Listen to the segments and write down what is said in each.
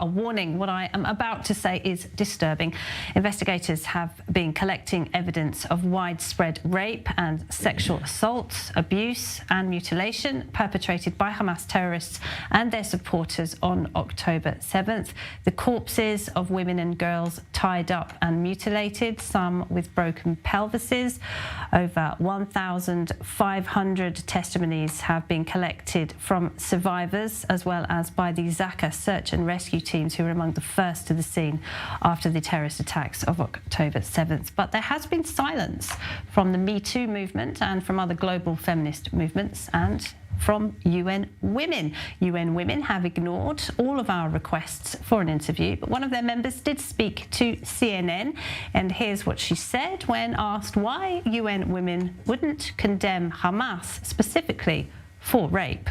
a warning. What I am about to say is disturbing. Investigators have been collecting evidence of widespread rape and sexual assault, abuse and mutilation perpetrated by Hamas terrorists and their supporters on October 7th. The corpses of women and girls tied up and mutilated, some with broken pelvises. Over 1,500 testimonies have been collected from survivors as well as by the Zaka search and rescue teams, who were among the first to the scene after the terrorist attacks of October 7th. But there has been silence from the Me Too movement and from other global feminist movements and from UN Women. UN Women have ignored all of our requests for an interview, but one of their members did speak to CNN, and here's what she said when asked why UN Women wouldn't condemn Hamas specifically for rape.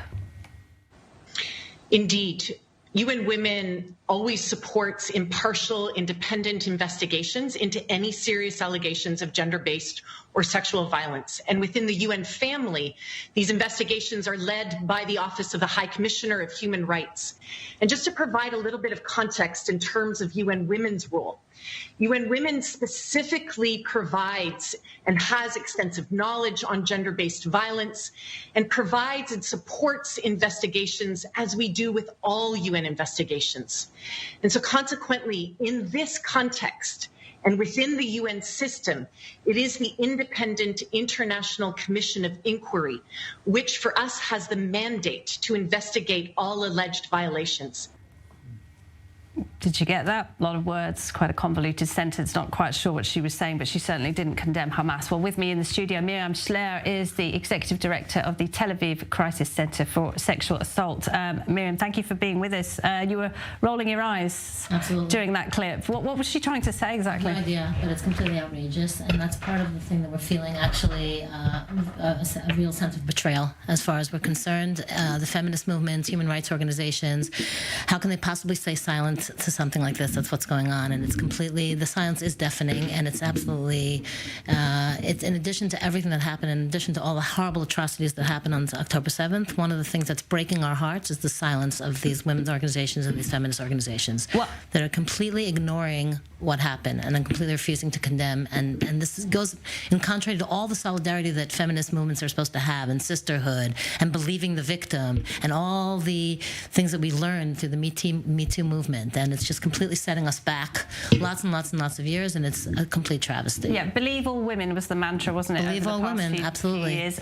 Indeed. UN Women always supports impartial, independent investigations into any serious allegations of gender-based or sexual violence. And within the UN family, these investigations are led by the Office of the High Commissioner of Human Rights. And just to provide a little bit of context in terms of UN Women's role, UN Women specifically provides and has extensive knowledge on gender-based violence and provides and supports investigations as we do with all UN investigations. And so consequently, in this context, and within the UN system, it is the Independent International Commission of Inquiry, which for us has the mandate to investigate all alleged violations. Did you get that? A lot of words, quite a convoluted sentence, not quite sure what she was saying, but she certainly didn't condemn Hamas. Well, with me in the studio, Miriam Schler is the Executive Director of the Tel Aviv Crisis Center for Sexual Assault. Miriam, thank you for being with us. You were rolling your eyes during that clip. What was she trying to say exactly? No idea, but it's completely outrageous, and that's part of the thing that we're feeling, actually, a real sense of betrayal as far as we're concerned. The feminist movements, human rights organizations, how can they possibly stay silent to something like this? That's what's going on, and it's completely, the silence is deafening, and it's absolutely, it's in addition to everything that happened, in addition to all the horrible atrocities that happened on October 7th, one of the things that's breaking our hearts is the silence of these women's organizations and these feminist organizations that are completely ignoring what happened and then completely refusing to condemn, and this goes in contrary to all the solidarity that feminist movements are supposed to have, and sisterhood, and believing the victim, and all the things that we learned through the Me Too movement. And it's just completely setting us back lots and lots and lots of years, and it's a complete travesty. Yeah, believe all women was the mantra, wasn't it? Believe all women, absolutely. Years.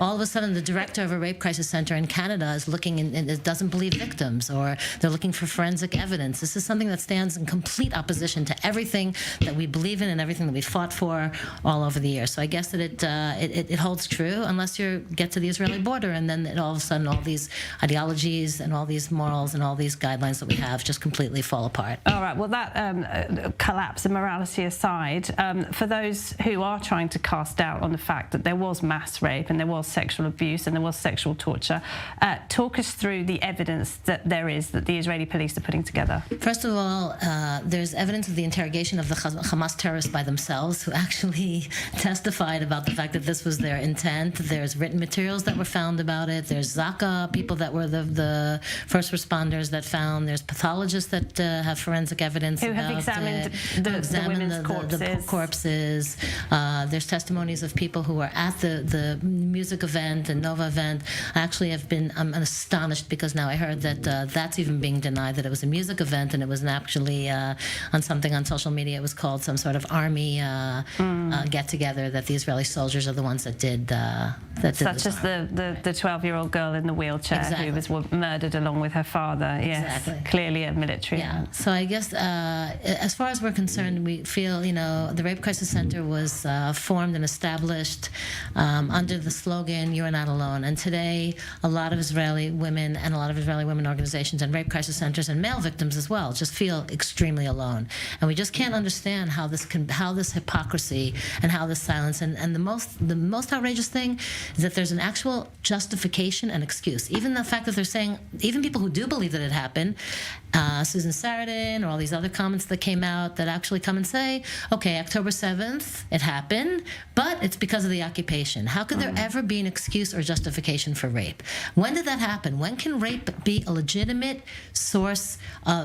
All of a sudden, the director of a rape crisis center in Canada is looking and doesn't believe victims, or they're looking for forensic evidence. This is something that stands in complete opposition to everything that we believe in and everything that we fought for all over the years. So I guess that it holds true unless you get to the Israeli border, and then all of a sudden all these ideologies and all these morals and all these guidelines that we have just completely fall apart. All right, well, that collapse in morality aside, for those who are trying to cast doubt on the fact that there was mass rape and there was sexual abuse and there was sexual torture, talk us through the evidence that there is that the Israeli police are putting together. First of all, there's evidence of the interrogation of the Hamas terrorists by themselves, who actually testified about the fact that this was their intent. There's written materials that were found about it. There's Zaka, people that were the first responders that found. There's pathologists that have forensic evidence who have examined the women's corpses. There's testimonies of people who were at the music event and Nova event. I'm astonished because now I heard that that's even being denied, that it was a music event and it was actually on something on social media. It was called some sort of army get-together, that the Israeli soldiers are the ones that did such as the 12-year-old girl in the wheelchair who was murdered along with her father. Yes, clearly a military. Yeah. So I guess as far as we're concerned, we feel, the Rape Crisis Center was formed and established under the slogan, "You are not alone." And today, a lot of Israeli women and a lot of Israeli women organizations and rape crisis centers and male victims as well just feel extremely alone. And we just can't understand how this hypocrisy and how this silence, and the most outrageous thing is that there's an actual justification and excuse. Even the fact that they're saying, even people who do believe that it happened, Susan Saturday or all these other comments that came out that actually come and say, okay, October 7th, it happened, but it's because of the occupation. How could there ever be an excuse or justification for rape? When did that happen? When can rape be a legitimate source?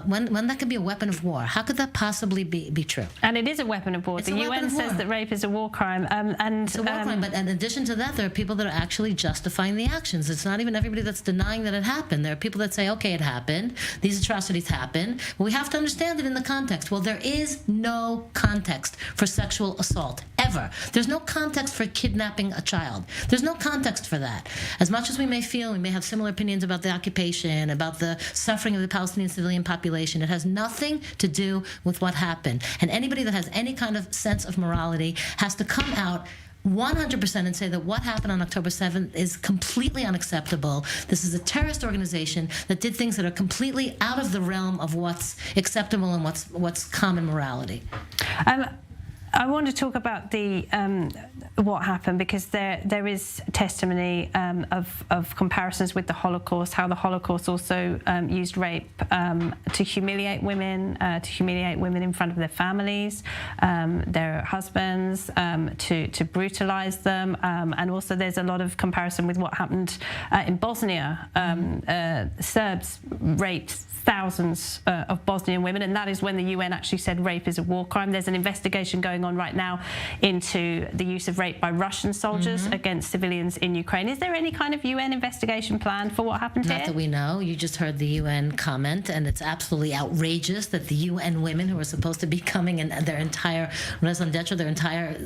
When that could be a weapon of war? How could that possibly be true? And it is a weapon of war. The UN says that rape is a war crime. It's a war crime, but in addition to that, there are people that are actually justifying the actions. It's not even everybody that's denying that it happened. There are people that say, okay, it happened. These atrocities happened. But we have to understand it in the context. Well, there is no context for sexual assault, ever. There's no context for kidnapping a child. There's no context for that. As much as we may feel, we may have similar opinions about the occupation, about the suffering of the Palestinian civilian population, it has nothing to do with what happened. And anybody that has any kind of sense of morality has to come out 100% and say that what happened on October 7th is completely unacceptable. This is a terrorist organization that did things that are completely out of the realm of what's acceptable and what's common morality. I want to talk about the what happened, because there is testimony of comparisons with the Holocaust, how the Holocaust also used rape to humiliate women in front of their families, their husbands, to brutalize them, and also there's a lot of comparison with what happened in Bosnia. Serbs raped thousands of Bosnian women, and that is when the UN actually said rape is a war crime. There's an investigation going on right now into the use of rape by Russian soldiers against civilians in Ukraine. Is there any kind of UN investigation planned for what happened here? Not that we know. You just heard the UN comment, and it's absolutely outrageous that the UN women who are supposed to be coming and their entire raison d'etre, their entire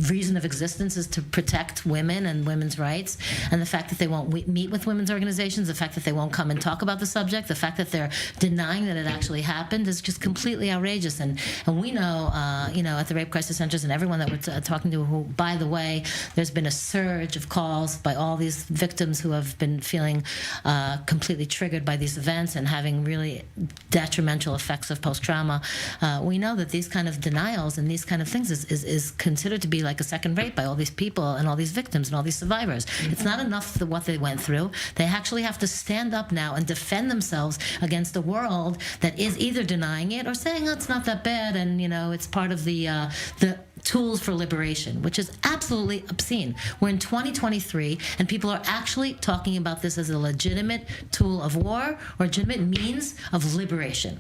reason of existence is to protect women and women's rights, and the fact that they won't meet with women's organizations, the fact that they won't come and talk about the subject, the fact that they're denying that it actually happened is just completely outrageous. And we know, at the Rape Crisis Centers and everyone that we're talking to, who, by the way, there's been a surge of calls by all these victims who have been feeling completely triggered by these events and having really detrimental effects of post-trauma. We know that these kind of denials and these kind of things is considered to be like a second rape by all these people and all these victims and all these survivors. It's not enough what they went through. They actually have to stand up now and defend themselves against the world that is either denying it or saying, oh, it's not that bad, and it's part of the tools for liberation, which is absolutely obscene. We're in 2023, and people are actually talking about this as a legitimate tool of war or legitimate means of liberation.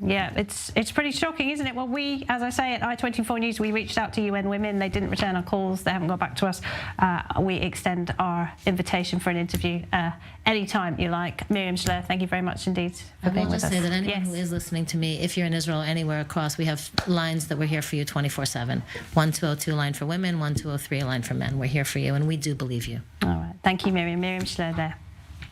Yeah, it's pretty shocking, isn't it? Well, we, as I say, at i24 News, we reached out to UN Women. They didn't return our calls. They haven't got back to us. We extend our invitation for an interview anytime you like. Miriam Schler, thank you very much indeed for being with us. I will just say that anyone who is listening to me, if you're in Israel or anywhere across, we have lines that we're here for you 24/7. 1202 line for women, 1203 line for men. We're here for you, and we do believe you. All right. Thank you, Miriam. Miriam Schler there.